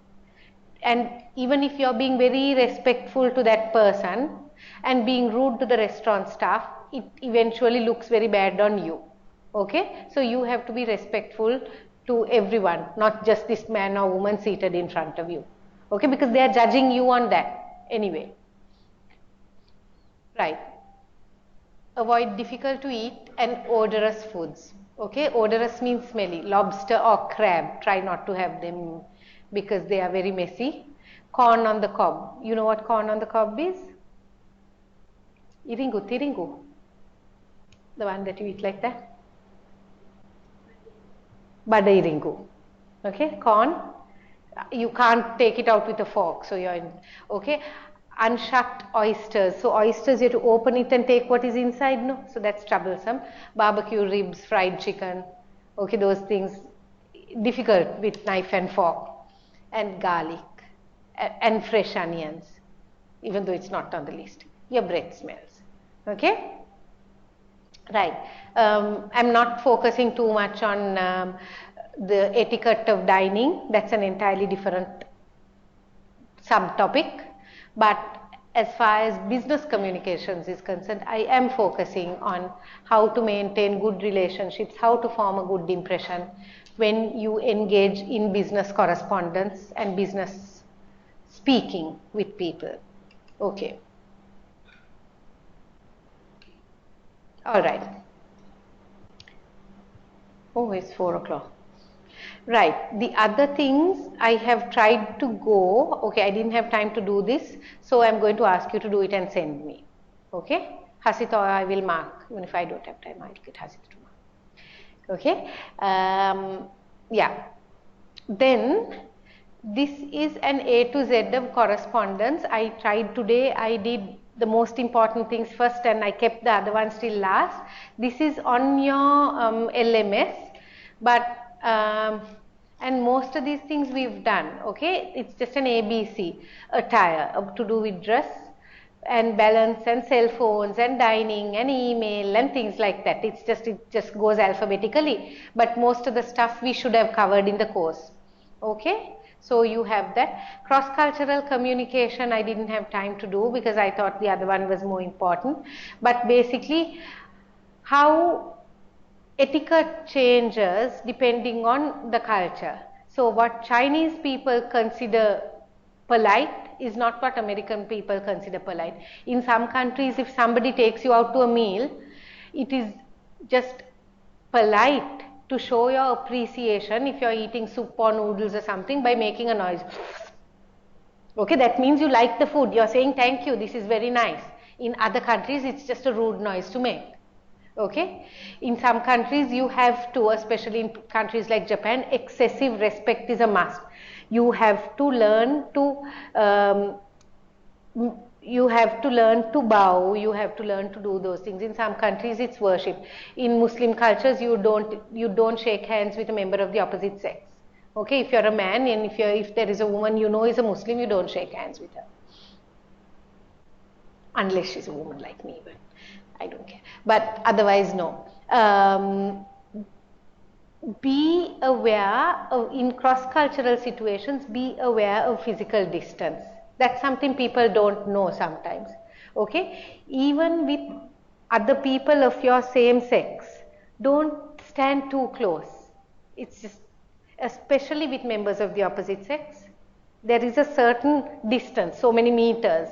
And even if you're being very respectful to that person and being rude to the restaurant staff, it eventually looks very bad on you. Okay, so you have to be respectful to everyone, not just this man or woman seated in front of you. Okay, because they are judging you on that anyway. Right. Avoid difficult to eat and odorous foods. Okay, odorous means smelly. Lobster or crab, try not to have them because they are very messy. Corn on the cob. You know what corn on the cob is? Iringu, tiringu. The one that you eat like that. Bada iringu. Okay, corn. You can't take it out with a fork, so you're in. Okay. Unshucked oysters. So oysters, you have to open it and take what is inside, no? So that's troublesome. Barbecue ribs, fried chicken. Okay, those things difficult with knife and fork. And garlic and fresh onions, even though it's not on the list. Your breath smells. Okay? Right. I'm not focusing too much on the etiquette of dining. That's an entirely different subtopic. But as far as business communications is concerned, I am focusing on how to maintain good relationships, how to form a good impression when you engage in business correspondence and business speaking with people. Okay. All right. Oh, it's 4 o'clock. Right. The other things I have tried to go. Okay, I didn't have time to do this, so I'm going to ask you to do it and send me. Okay? Hasita, I will mark. Even if I don't have time, I'll get Hasita to mark. Okay? Yeah. Then this is an A to Z of correspondence. I tried today. I did the most important things first, and I kept the other ones till last. This is on your LMS, but and most of these things we've done. Okay, it's just an ABC, attire to do with dress and balance and cell phones and dining and email and things like that. It just goes alphabetically, but most of the stuff we should have covered in the course. Okay, so you have that. Cross-cultural communication I didn't have time to do because I thought the other one was more important, but basically how etiquette changes depending on the culture. So what Chinese people consider polite is not what American people consider polite. In some countries, if somebody takes you out to a meal, it is just polite to show your appreciation if you're eating soup or noodles or something by making a noise. Okay, that means you like the food. You're saying thank you, this is very nice. In other countries, it's just a rude noise to make. Okay, in some countries you have to, especially in countries like Japan, excessive respect is a must. You have to learn to you have to learn to bow, you have to learn to do those things. In some countries it's worship. In Muslim cultures you don't shake hands with a member of the opposite sex. Okay, if you're a man and if there is a woman you know is a Muslim, you don't shake hands with her. Unless she's a woman like me, but I don't care. But otherwise no. Be aware of, in cross-cultural situations, be aware of physical distance. That's something people don't know sometimes. Okay, even with other people of your same sex, don't stand too close. It's just, especially with members of the opposite sex, there is a certain distance, so many meters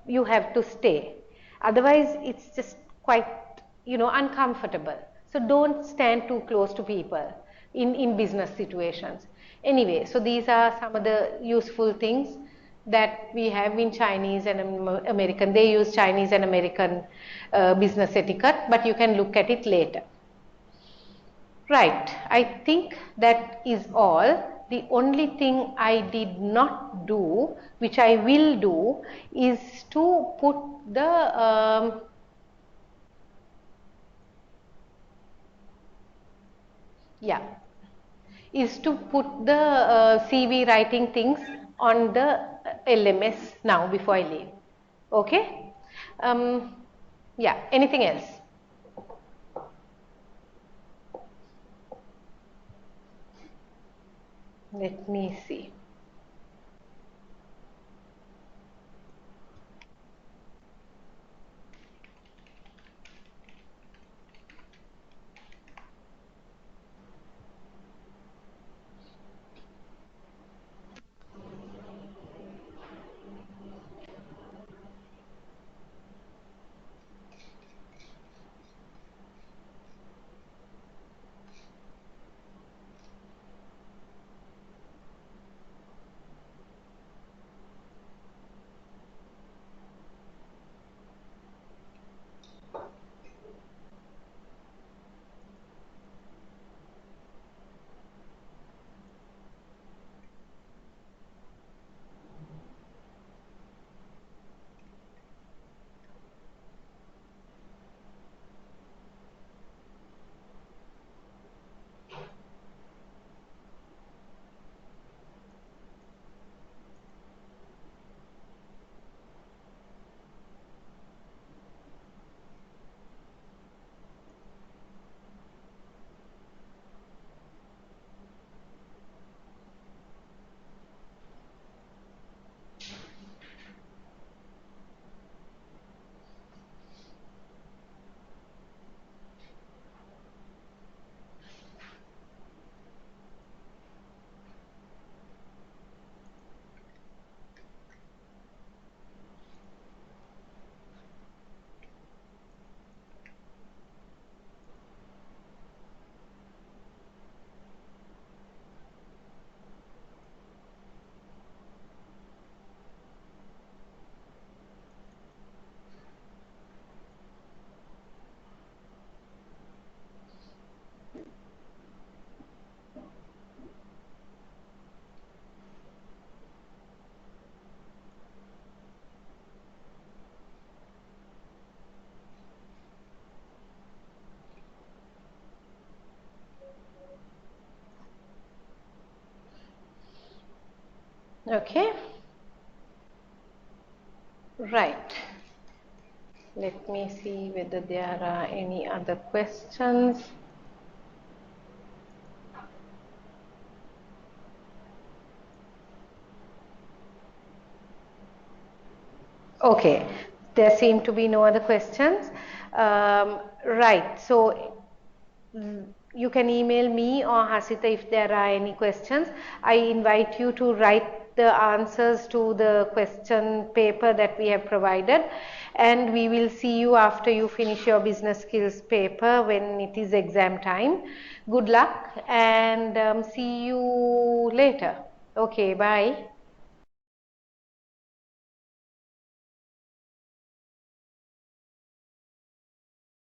you have to stay. Otherwise it's just quite, uncomfortable. So don't stand too close to people in business situations. Anyway, so these are some of the useful things that we have in Chinese and American. They use Chinese and American business etiquette, but you can look at it later. Right, I think that is all. The only thing I did not do, which I will do, is to put the is to put the CV writing things on the LMS now before I leave. Okay? Yeah, anything else? Let me see. Okay. Right. Let me see whether there are any other questions. Okay, there seem to be no other questions. Right, so you can email me or Hasita if there are any questions. I invite you to write the answers to the question paper that we have provided, and we will see you after you finish your business skills paper when it is exam time. Good luck and see you later. Okay, bye.